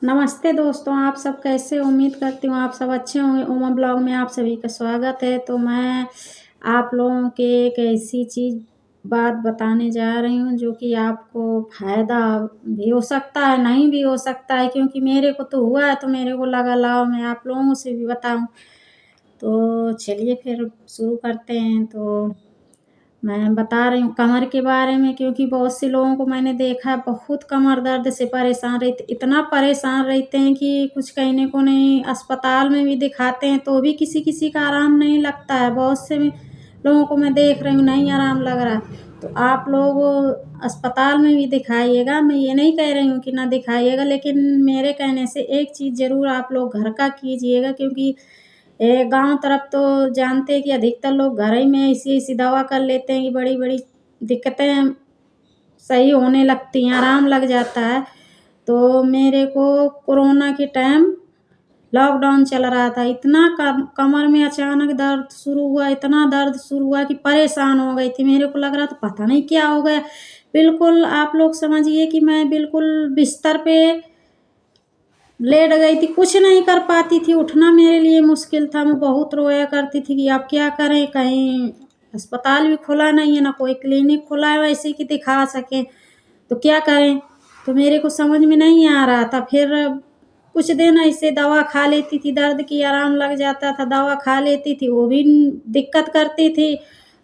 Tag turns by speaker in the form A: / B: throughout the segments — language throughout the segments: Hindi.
A: नमस्ते दोस्तों, आप सब कैसे हो? उम्मीद करती हूँ आप सब अच्छे होंगे। उमा ब्लॉग में आप सभी का स्वागत है। तो मैं आप लोगों के एक ऐसी बात बताने जा रही हूँ जो कि आपको फ़ायदा भी हो सकता है, नहीं भी हो सकता है, क्योंकि मेरे को तो हुआ है तो मेरे को लगा लाओ मैं आप लोगों से भी बताऊँ। तो चलिए फिर शुरू करते हैं। तो मैं बता रही हूँ कमर के बारे में, क्योंकि बहुत से लोगों को मैंने देखा है बहुत कमर दर्द से परेशान रहते, इतना परेशान रहते हैं कि कुछ कहने को नहीं। अस्पताल में भी दिखाते हैं तो भी किसी किसी का आराम नहीं लगता है। बहुत से लोगों को मैं देख रही हूँ नहीं आराम लग रहा। तो आप लोग अस्पताल में भी दिखाइएगा। मैं ये नहीं कह रही हूँ कि ना दिखाइएगा, लेकिन मेरे कहने से एक चीज़ ज़रूर आप लोग घर का कीजिएगा, क्योंकि गांव तरफ तो जानते हैं कि अधिकतर लोग घर ही में ऐसी दवा कर लेते हैं कि बड़ी बड़ी दिक्कतें सही होने लगती हैं, आराम लग जाता है। तो मेरे को कोरोना के टाइम लॉकडाउन चल रहा था, इतना कमर में अचानक दर्द शुरू हुआ, इतना दर्द शुरू हुआ कि परेशान हो गई थी। मेरे को लग रहा था पता नहीं क्या हो गया। बिल्कुल आप लोग समझिए कि मैं बिल्कुल बिस्तर पे लेट गई थी, कुछ नहीं कर पाती थी, उठना मेरे लिए मुश्किल था। मैं बहुत रोया करती थी कि अब क्या करें, कहीं अस्पताल भी खुला नहीं है, ना कोई क्लिनिक खुला है वैसे कि दिखा सकें, तो क्या करें। तो मेरे को समझ में नहीं आ रहा था। फिर कुछ दिन ऐसे दवा खा लेती थी, दर्द की आराम लग जाता था, दवा खा लेती थी, वो भी दिक्कत करती थी।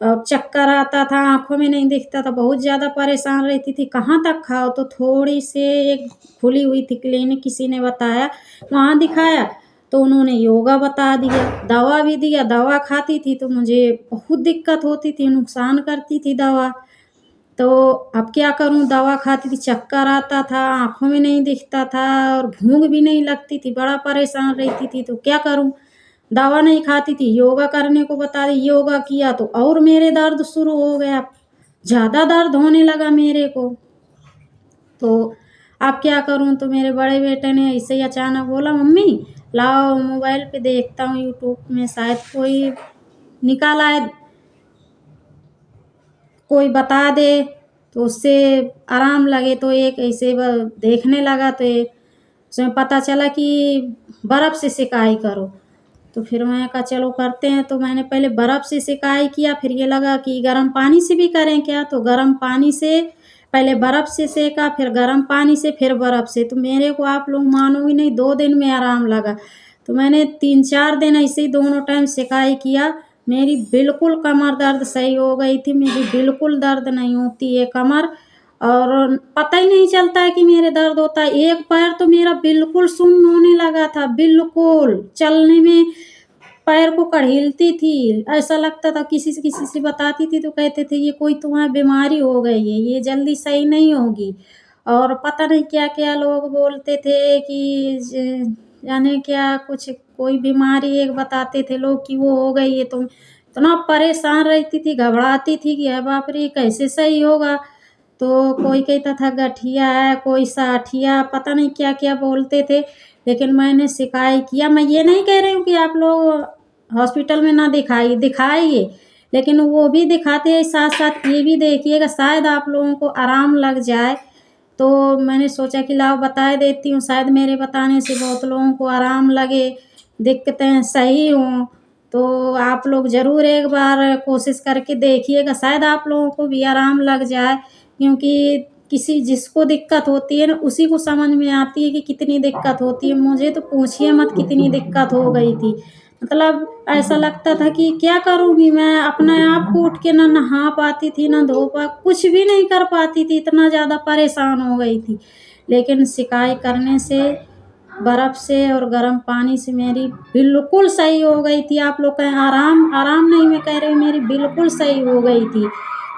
A: चक्कर आता था, आँखों में नहीं दिखता था, बहुत ज़्यादा परेशान रहती थी। कहाँ तक खाओ, तो थोड़ी से एक खुली हुई थी क्लिनिक, किसी ने बताया, वहाँ दिखाया तो उन्होंने योगा बता दिया, दवा भी दिया। दवा खाती थी तो मुझे बहुत दिक्कत होती थी, नुकसान करती थी दवा। तो अब क्या करूँ, दवा खाती थी, चक्कर आता था, आँखों में नहीं दिखता था और भूख भी नहीं लगती थी, बड़ा परेशान रहती थी। तो क्या करूँ, दवा नहीं खाती थी, योगा करने को बता दी, योगा किया तो और मेरे दर्द शुरू हो गया, ज़्यादा दर्द होने लगा मेरे को। तो अब क्या करूँ, तो मेरे बड़े बेटे ने ऐसे ही अचानक बोला, मम्मी लाओ मोबाइल पे देखता हूँ, यूट्यूब में शायद कोई निकाला है, कोई बता दे तो उससे आराम लगे। तो एक ऐसे देखने लगा तो उसमें पता चला कि बर्फ़ से सिकाई करो। तो फिर मैं कहा चलो करते हैं। तो मैंने पहले बर्फ़ से सिकाई किया, फिर ये लगा कि गर्म पानी से भी करें क्या, तो गर्म पानी से पहले बर्फ़ से सेका, फिर गर्म पानी से, फिर बर्फ़ से। तो मेरे को आप लोग मानोगे नहीं, 2 दिन में आराम लगा। तो मैंने 3-4 दिन ऐसे ही दोनों टाइम सिकाई किया, मेरी बिल्कुल कमर दर्द सही हो गई थी। मेरी बिल्कुल दर्द नहीं होती है कमर, और पता ही नहीं चलता है कि मेरे दर्द होता है। एक पैर तो मेरा बिल्कुल सुन्न होने लगा था, बिल्कुल चलने में पैर को कड़ीलती थी, ऐसा लगता था। किसी से बताती थी तो कहते थे ये कोई तुम्हें बीमारी हो गई है, ये जल्दी सही नहीं होगी। और पता नहीं क्या क्या लोग बोलते थे कि जाने क्या, कुछ कोई बीमारी एक बताते थे लोग कि वो हो गई है। तुम इतना परेशान रहती थी, घबराती थी कि अरे बाप रे कैसे सही होगा। तो कोई कहता था गठिया है, कोई साठिया, पता नहीं क्या क्या बोलते थे। लेकिन मैंने सिकाई किया। मैं ये नहीं कह रही हूँ कि आप लोग हॉस्पिटल में ना दिखाइए, लेकिन वो भी दिखाते हैं, साथ साथ ये भी देखिएगा शायद आप लोगों को आराम लग जाए। तो मैंने सोचा कि लाओ बता देती हूँ, शायद मेरे बताने से बहुत लोगों को आराम लगे, दिक्कतें सही हों। तो आप लोग ज़रूर एक बार कोशिश करके देखिएगा, शायद आप लोगों को भी आराम लग जाए। क्योंकि जिसको दिक्कत होती है ना, उसी को समझ में आती है कि कितनी दिक्कत होती है। मुझे तो पूछिए मत कितनी दिक्कत हो गई थी। मतलब ऐसा लगता था कि क्या करूँगी मैं, अपने आप को उठ के ना नहा पाती थी, ना धो कुछ भी नहीं कर पाती थी, इतना ज़्यादा परेशान हो गई थी। लेकिन सिकाई करने से, बर्फ़ से और गर्म पानी से मेरी बिल्कुल सही हो गई थी। आप लोग कहें आराम, आराम नहीं, मैं कह रही हूँ मेरी बिल्कुल सही हो गई थी।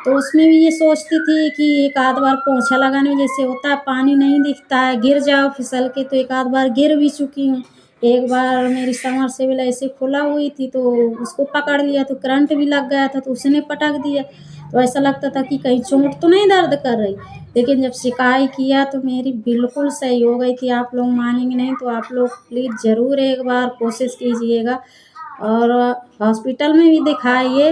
A: तो उसमें भी ये सोचती थी कि एक आध बार पोंछा लगाने जैसे होता है, पानी नहीं दिखता है, गिर जाओ फिसल के, तो एक आध बार गिर भी चुकी हूँ। एक बार मेरी समरसेबल ऐसे खुला हुई थी तो उसको पकड़ लिया, तो करंट भी लग गया था तो उसने पटक दिया। तो ऐसा लगता था कि कहीं चोट तो नहीं दर्द कर रही। लेकिन जब सिकाई किया तो मेरी बिल्कुल सही हो गई थी। आप लोग मानेंगे नहीं, तो आप लोग प्लीज़ ज़रूर एक बार कोशिश कीजिएगा, और हॉस्पिटल में भी दिखाइए,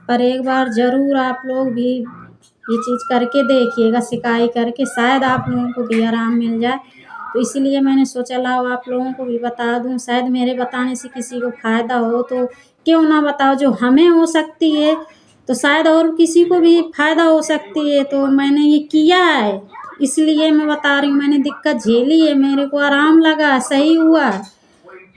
A: पर एक बार ज़रूर आप लोग भी ये चीज़ करके देखिएगा, सिकाई करके, शायद आप लोगों को भी आराम मिल जाए। तो इसीलिए मैंने सोचा लाओ आप लोगों को भी बता दूँ, शायद मेरे बताने से किसी को फ़ायदा हो, तो क्यों ना बताओ। जो हमें हो सकती है तो शायद और किसी को भी फ़ायदा हो सकती है। तो मैंने ये किया है, इसलिए मैं बता रही हूँ। मैंने दिक्कत झेली है, मेरे को आराम लगा, सही हुआ,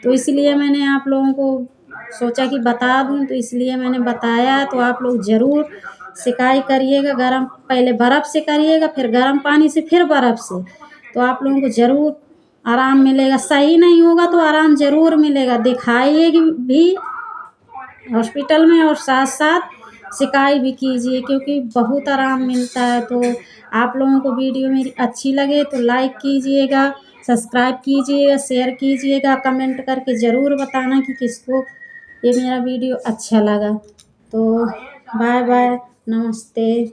A: तो इसलिए मैंने आप लोगों को सोचा कि बता दूँ, तो इसलिए मैंने बताया। तो आप लोग ज़रूर सिकाई करिएगा, गरम पहले बर्फ़ से करिएगा, फिर गर्म पानी से, फिर बर्फ़ से, तो आप लोगों को ज़रूर आराम मिलेगा। सही नहीं होगा तो आराम ज़रूर मिलेगा। दिखाइए भी हॉस्पिटल में और साथ-साथ सिकाई भी कीजिए, क्योंकि बहुत आराम मिलता है। तो आप लोगों को वीडियो मेरी अच्छी लगे तो लाइक कीजिएगा, सब्सक्राइब कीजिएगा, शेयर कीजिएगा, कमेंट करके ज़रूर बताना कि किसको ये मेरा वीडियो अच्छा लगा। तो बाय बाय, नमस्ते।